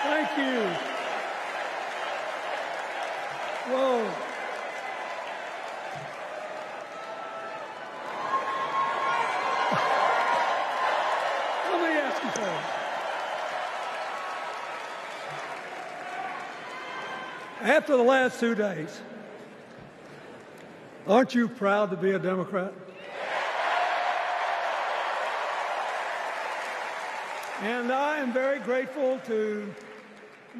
Thank you. Whoa. Let me ask you something. After the last 2 days, aren't you proud to be a Democrat? And I am very grateful to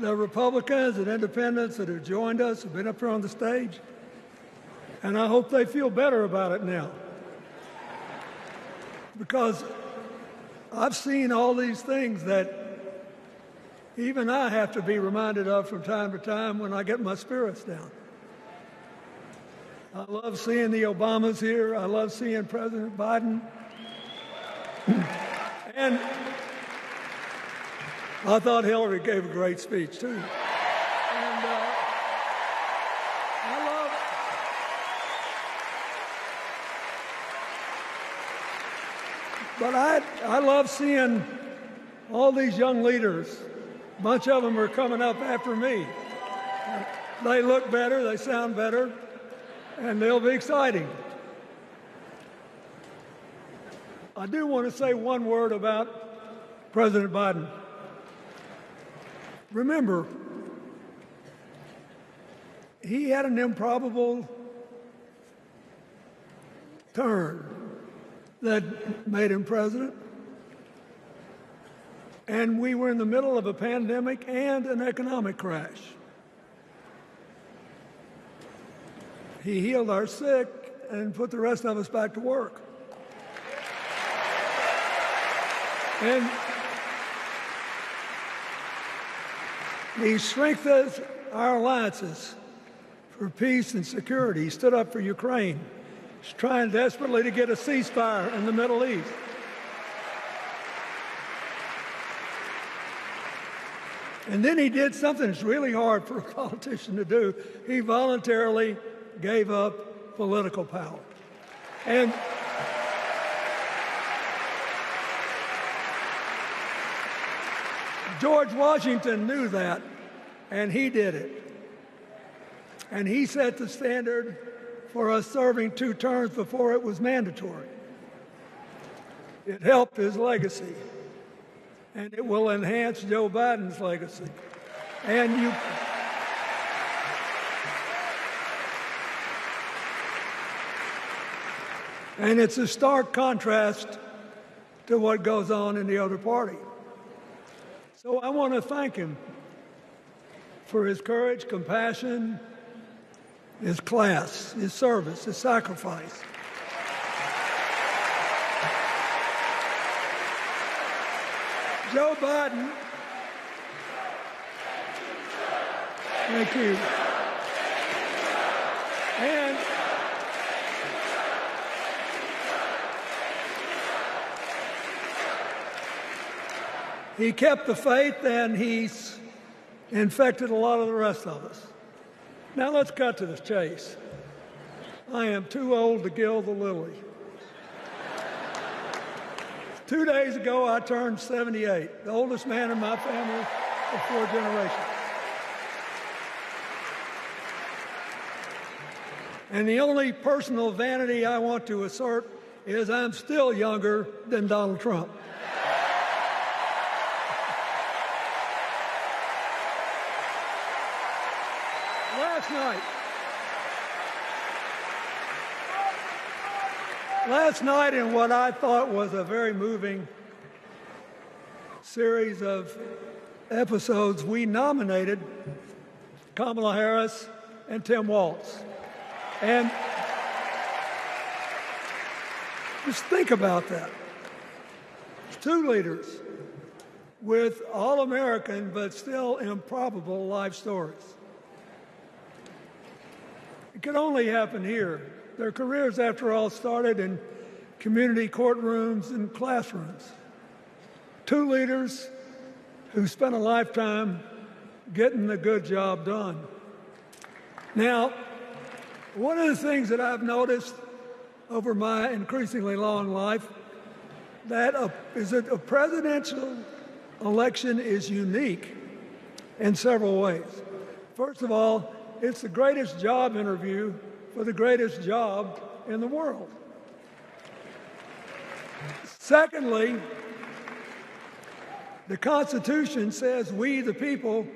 the Republicans and independents that have joined us, have been up here on the stage, and I hope they feel better about it now. Because I've seen all these things that even I have to be reminded of from time to time when I get my spirits down. I love seeing the Obamas here. I love seeing President Biden. And I thought Hillary gave a great speech, too. And I love seeing all these young leaders. A bunch of them are coming up after me. They look better, they sound better, and they'll be exciting. I do want to say one word about President Biden. Remember, he had an improbable turn that made him president. And we were in the middle of a pandemic and an economic crash. He healed our sick and put the rest of us back to work. And he strengthened our alliances for peace and security. He stood up for Ukraine. He's trying desperately to get a ceasefire in the Middle East. And then he did something that's really hard for a politician to do. He voluntarily gave up political power. And George Washington knew that, and he did it. And he set the standard for us serving 2 terms before it was mandatory. It helped his legacy, and it will enhance Joe Biden's legacy. And it's a stark contrast to what goes on in the other party. So I want to thank him for his courage, compassion, his class, his service, his sacrifice. Joe Biden, thank you. And he kept the faith, and he's infected a lot of the rest of us. Now let's cut to the chase. I am too old to gild the lily. 2 days ago, I turned 78, the oldest man in my family of 4 generations. And the only personal vanity I want to assert is I'm still younger than Donald Trump. Last night, in what I thought was a very moving series of episodes, we nominated Kamala Harris and Tim Walz. And just think about that. 2 leaders with all-American but still improbable life stories. It could only happen here. Their careers, after all, started in community courtrooms and classrooms. 2 leaders who spent a lifetime getting the good job done. Now, one of the things that I've noticed over my increasingly long life, is that a presidential election is unique in several ways. First of all, it's the greatest job interview for the greatest job in the world. Secondly, the Constitution says we, the people,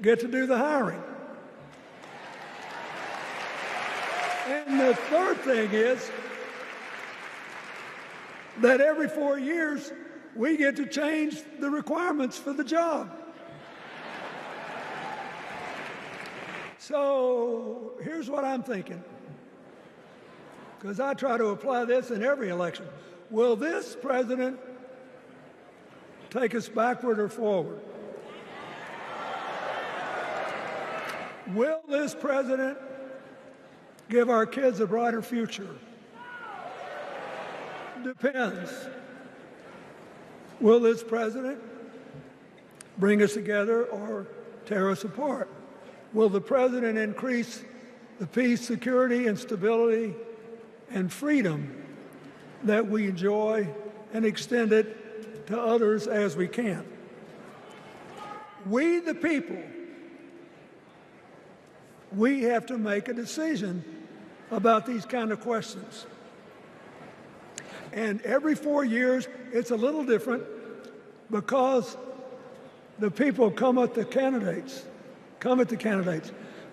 get to do the hiring. And the third thing is that every 4 years, we get to change the requirements for the job. So here's what I'm thinking, because I try to apply this in every election. Will this president take us backward or forward? Will this president give our kids a brighter future? Depends. Will this president bring us together or tear us apart? Will the president increase the peace, security, and stability and freedom that we enjoy and extend it to others as we can? We, the people, we have to make a decision about these kind of questions. And every 4 years, it's a little different because the people come at the candidates,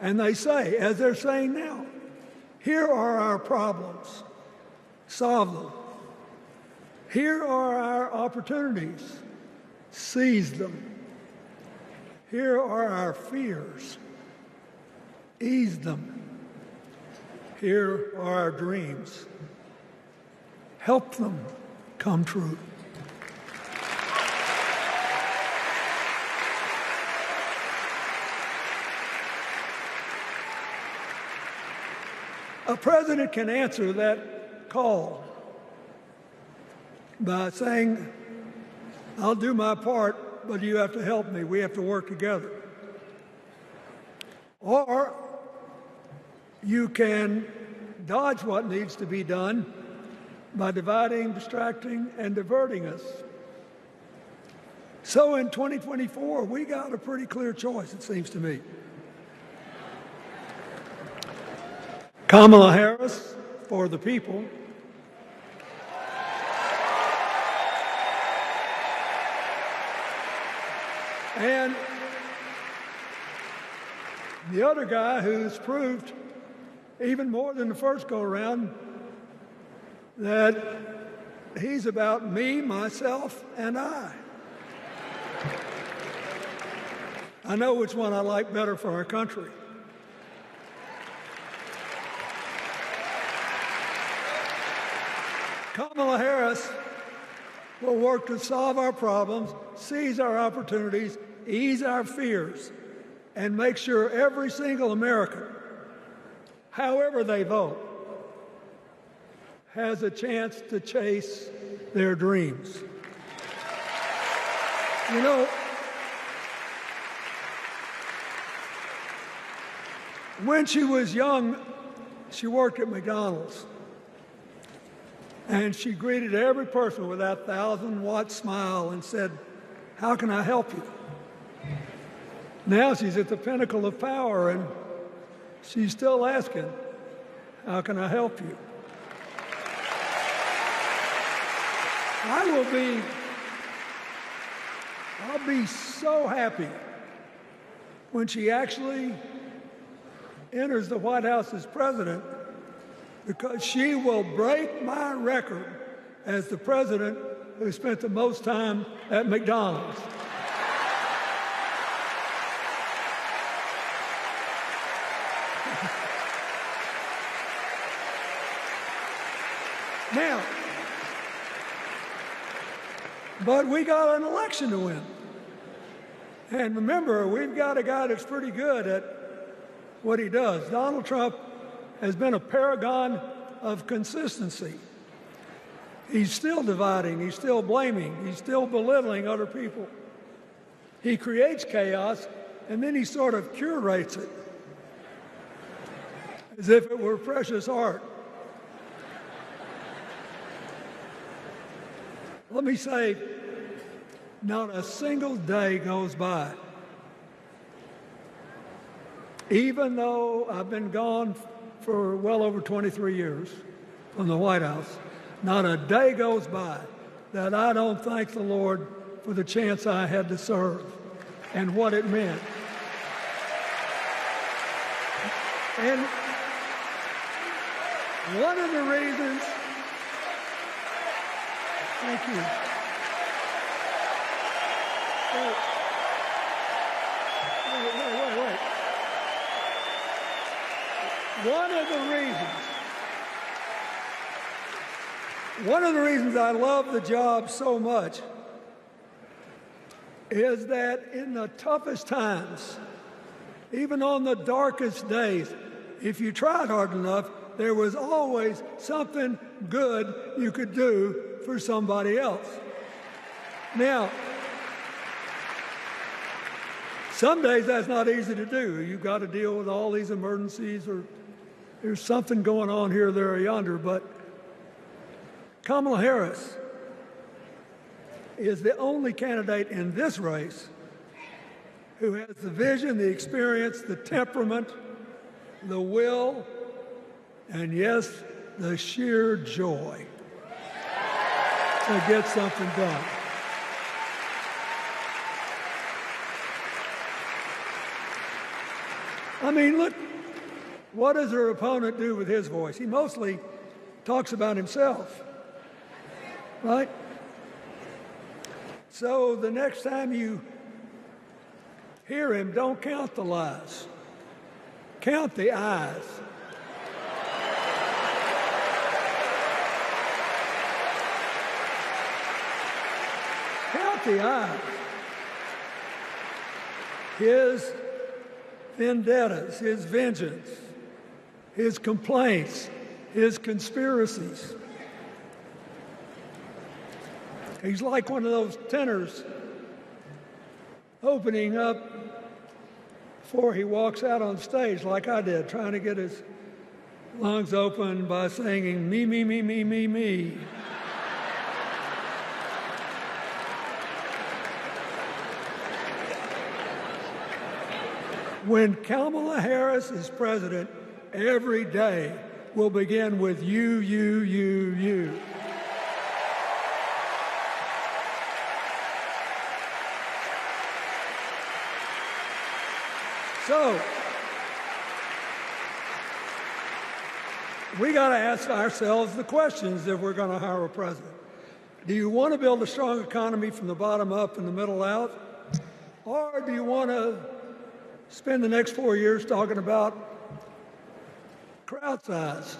and they say, as they're saying now, here are our problems, solve them. Here are our opportunities, seize them. Here are our fears, ease them. Here are our dreams, help them come true. A president can answer that call by saying, I'll do my part, but you have to help me. We have to work together. Or you can dodge what needs to be done by dividing, distracting, and diverting us. So in 2024, we got a pretty clear choice, it seems to me. Kamala Harris for the people, and the other guy who's proved even more than the first go-around that he's about me, myself, and I. I know which one I like better for our country. Kamala Harris will work to solve our problems, seize our opportunities, ease our fears, and make sure every single American, however they vote, has a chance to chase their dreams. You know, when she was young, she worked at McDonald's. And she greeted every person with that 1,000-watt smile and said, "How can I help you?" Now she's at the pinnacle of power, and she's still asking, "How can I help you?" I'll be so happy when she actually enters the White House as president, because she will break my record as the president who spent the most time at McDonald's. Now, but we got an election to win. And remember, we've got a guy that's pretty good at what he does. Donald Trump has been a paragon of consistency. He's still dividing, he's still blaming, he's still belittling other people. He creates chaos, and then he sort of curates it as if it were precious art. Let me say, not a single day goes by Even though I've been gone for well over 23 years from the White House, not a day goes by that I don't thank the Lord for the chance I had to serve and what it meant. And one of the reasons, thank you. Wait. One of the reasons I love the job so much is that in the toughest times, even on the darkest days, if you tried hard enough, there was always something good you could do for somebody else. Now, some days that's not easy to do. You've got to deal with all these emergencies, or there's something going on here, there, or yonder. But Kamala Harris is the only candidate in this race who has the vision, the experience, the temperament, the will, and yes, the sheer joy to get something done. I mean, look, what does her opponent do with his voice? He mostly talks about himself, right? So the next time you hear him, don't count the lies. Count the eyes. Count the eyes. His vendettas, his vengeance, his complaints, his conspiracies. He's like one of those tenors opening up before he walks out on stage, like I did, trying to get his lungs open by singing, me, me, me, me, me, me. When Kamala Harris is president, every day will begin with you, you, you, you. So, we got to ask ourselves the questions if we're going to hire a president. Do you want to build a strong economy from the bottom up and the middle out? Or do you want to spend the next 4 years talking about crowd size?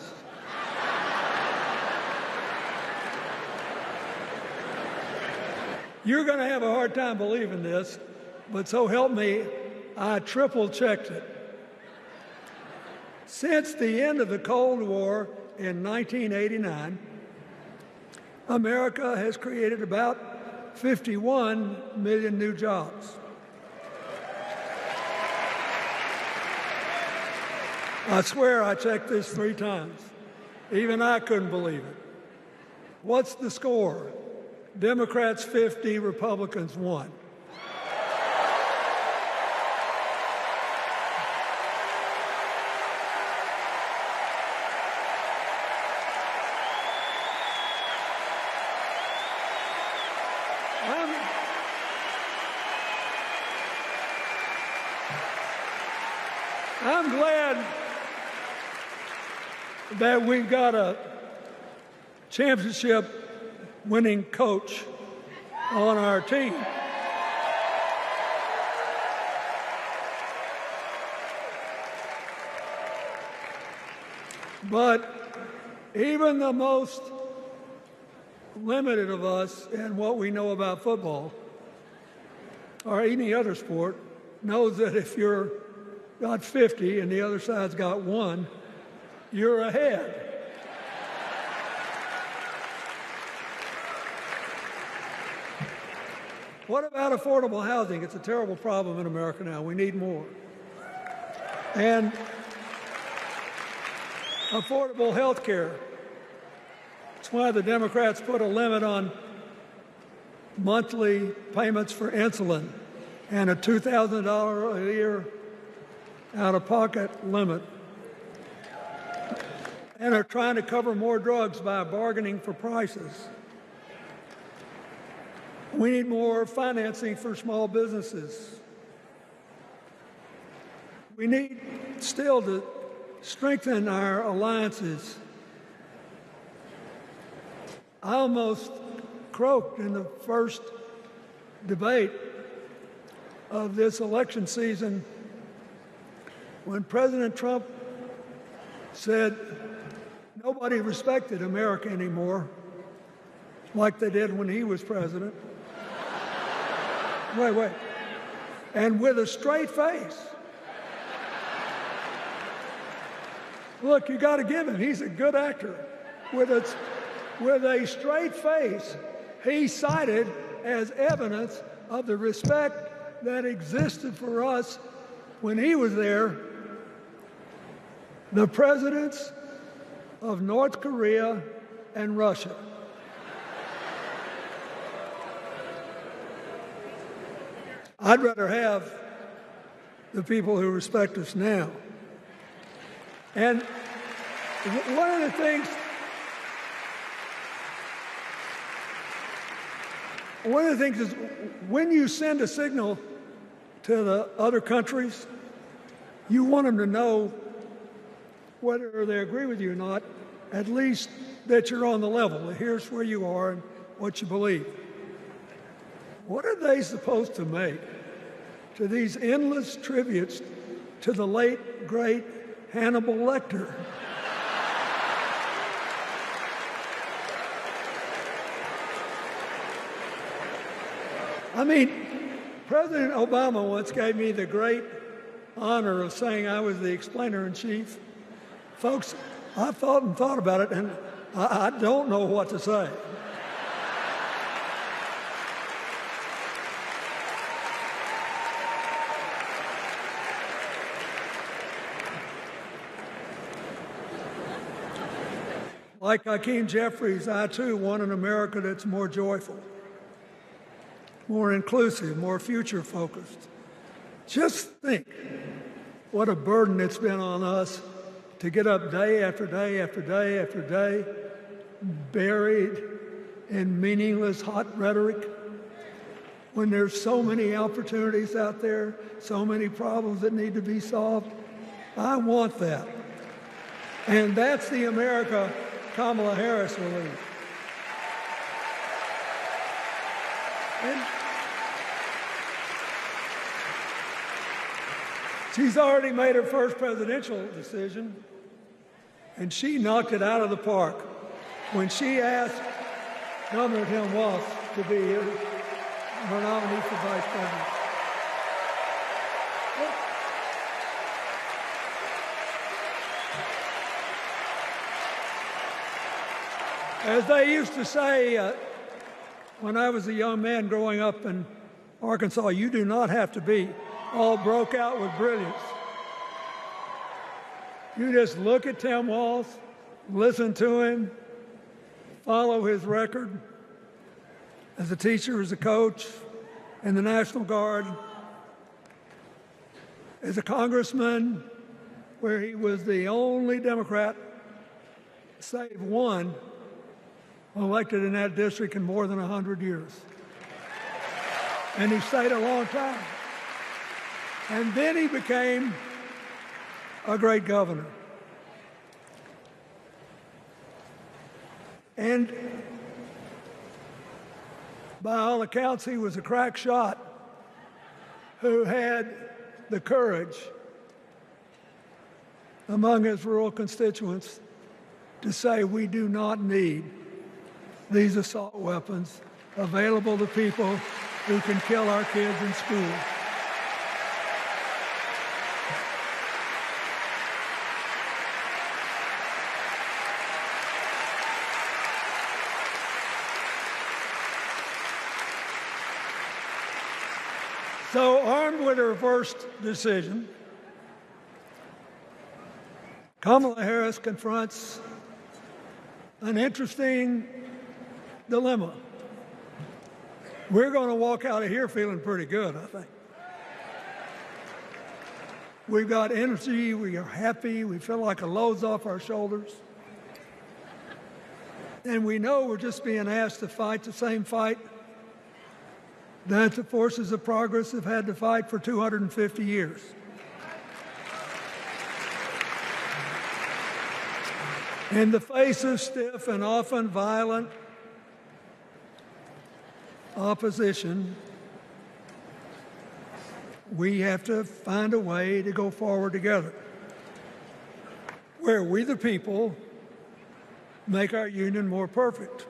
You're going to have a hard time believing this, but so help me, I triple-checked it. Since the end of the Cold War in 1989, America has created about 51 million new jobs. I swear I checked this 3 times. Even I couldn't believe it. What's the score? Democrats 50, Republicans 1. I'm glad that we've got a championship-winning coach on our team. But even the most limited of us in what we know about football or any other sport knows that if you're got 50 and the other side's got 1, you're ahead. What about affordable housing? It's a terrible problem in America now. We need more. And affordable health care. That's why the Democrats put a limit on monthly payments for insulin and a $2,000 a year out-of-pocket limit and are trying to cover more drugs by bargaining for prices. We need more financing for small businesses. We need still to strengthen our alliances. I almost croaked in the first debate of this election season when President Trump said nobody respected America anymore like they did when he was president. Wait. And with a straight face. Look, you got to give him. He's a good actor. With a straight face, he cited as evidence of the respect that existed for us when he was there the presidents of North Korea and Russia. I'd rather have the people who respect us now. And one of the things is when you send a signal to the other countries, you want them to know whether they agree with you or not, at least that you're on the level. Here's where you are and what you believe. What are they supposed to make to these endless tributes to the late, great Hannibal Lecter? I mean, President Obama once gave me the great honor of saying I was the explainer-in-chief. Folks, I thought about it, and I don't know what to say. Like Hakeem Jeffries, I too want an America that's more joyful, more inclusive, more future-focused. Just think what a burden it's been on us to get up day after day after day after day, buried in meaningless hot rhetoric, when there's so many opportunities out there, so many problems that need to be solved. I want that. And that's the America Kamala Harris will lead. And she's already made her first presidential decision, and she knocked it out of the park when she asked Governor Tim Walz to be her nominee for vice president. As they used to say when I was a young man growing up in Arkansas, you do not have to be all broke out with brilliance. You just look at Tim Walz, listen to him, follow his record as a teacher, as a coach in the National Guard, as a congressman where he was the only Democrat, save one, elected in that district in more than 100 years. And he stayed a long time. And then he became a great governor. And by all accounts, he was a crack shot who had the courage among his rural constituents to say, we do not need these assault weapons available to people who can kill our kids in school. So, armed with her first decision, Kamala Harris confronts an interesting dilemma. We're going to walk out of here feeling pretty good, I think. We've got energy, we are happy, we feel like a load's off our shoulders. And we know we're just being asked to fight the same fight that the forces of progress have had to fight for 250 years. In the face of stiff and often violent opposition, we have to find a way to go forward together, where we the people make our union more perfect.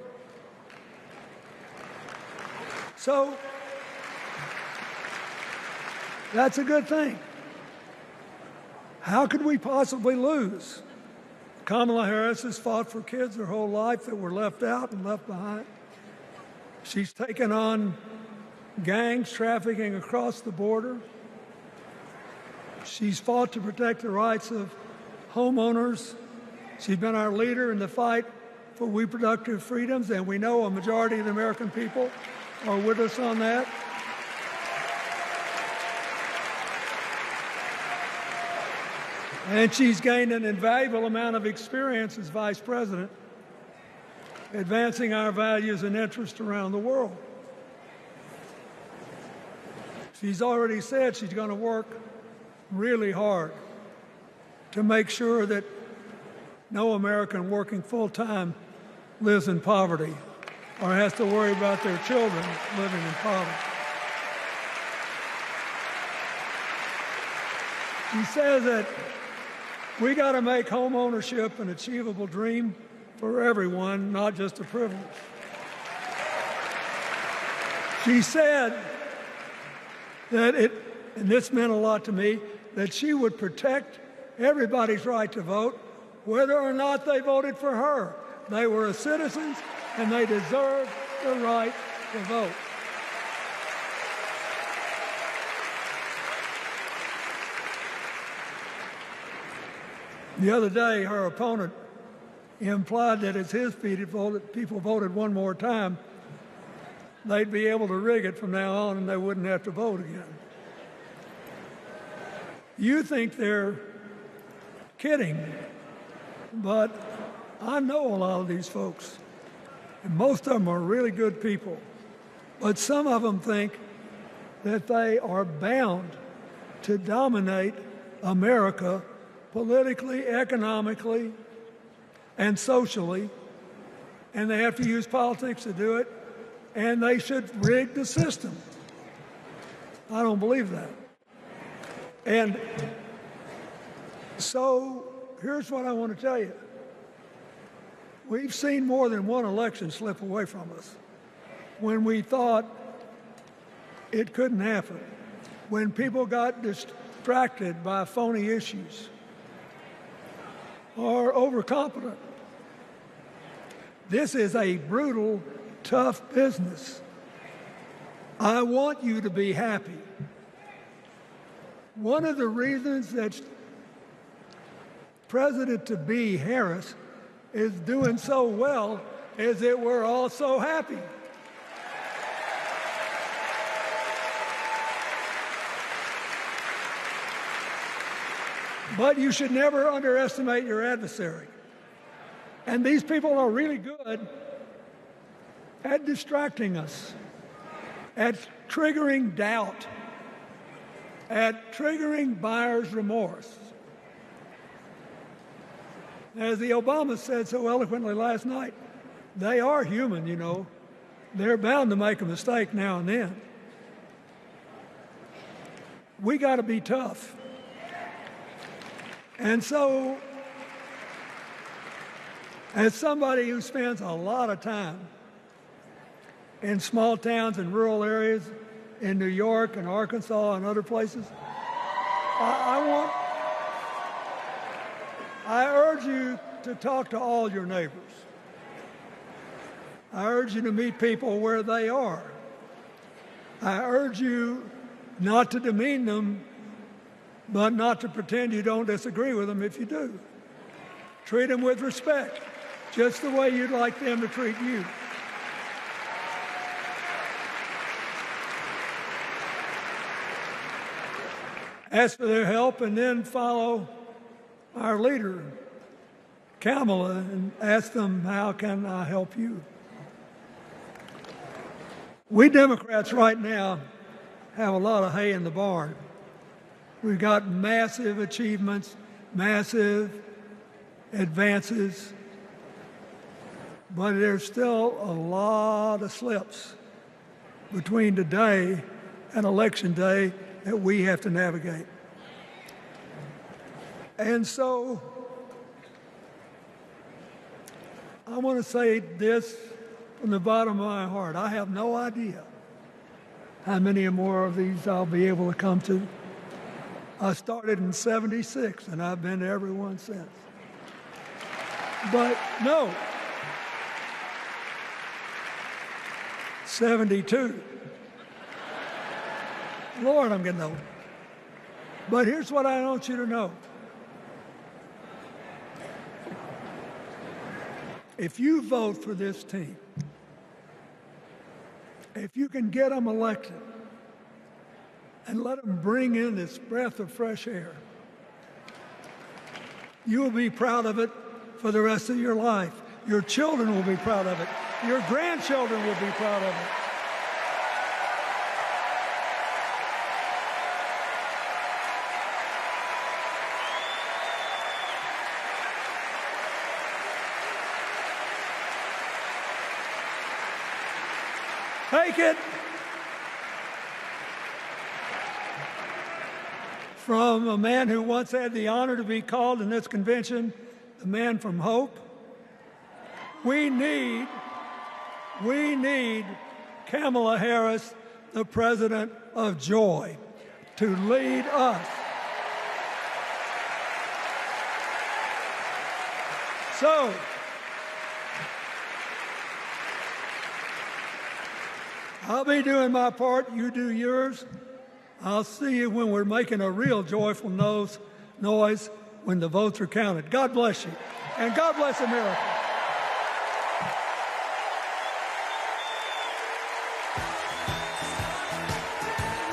So that's a good thing. How could we possibly lose? Kamala Harris has fought for kids her whole life that were left out and left behind. She's taken on gangs trafficking across the border. She's fought to protect the rights of homeowners. She's been our leader in the fight for reproductive freedoms, and we know a majority of the American people are with us on that. And she's gained an invaluable amount of experience as vice president, advancing our values and interests around the world. She's already said she's going to work really hard to make sure that no American working full-time lives in poverty or has to worry about their children living in poverty. She says that we got to make home ownership an achievable dream for everyone, not just a privilege. She said that and this meant a lot to me, that she would protect everybody's right to vote, whether or not they voted for her. They were citizens, and they deserved the right to vote. The other day, her opponent implied that as his people voted one more time, they'd be able to rig it from now on and they wouldn't have to vote again. You think they're kidding, but I know a lot of these folks, and most of them are really good people, but some of them think that they are bound to dominate America politically, economically, and socially, and they have to use politics to do it, and they should rig the system. I don't believe that. And so here's what I want to tell you. We've seen more than one election slip away from us when we thought it couldn't happen, when people got distracted by phony issues or overconfident. This is a brutal, tough business. I want you to be happy. One of the reasons that President-to-be Harris is doing so well is that we're all so happy. But you should never underestimate your adversary. And these people are really good at distracting us, at triggering doubt, at triggering buyer's remorse. As the Obama said so eloquently last night, they are human, you know. They're bound to make a mistake now and then. We got to be tough. And so, as somebody who spends a lot of time in small towns and rural areas in New York and Arkansas and other places, I urge you to talk to all your neighbors. I urge you to meet people where they are. I urge you not to demean them, but not to pretend you don't disagree with them if you do. Treat them with respect, just the way you'd like them to treat you. ask for their help, and then follow our leader, Kamala, and ask them, how can I help you? We Democrats right now have a lot of hay in the barn. We've got massive achievements, massive advances, but there's still a lot of slips between today and Election Day that we have to navigate. And so I want to say this from the bottom of my heart. I have no idea how many more of these I'll be able to come to. I started in '76, and I've been to every one since. But no, 72. Lord, I'm getting old. But here's what I want you to know. If you vote for this team, if you can get them elected and let them bring in this breath of fresh air, you will be proud of it for the rest of your life. Your children will be proud of it. Your grandchildren will be proud of it. Take it from a man who once had the honor to be called in this convention the man from hope. We need Kamala Harris, the president of joy, to lead us. So, I'll be doing my part, you do yours. I'll see you when we're making a real joyful noise when the votes are counted. God bless you, and God bless America.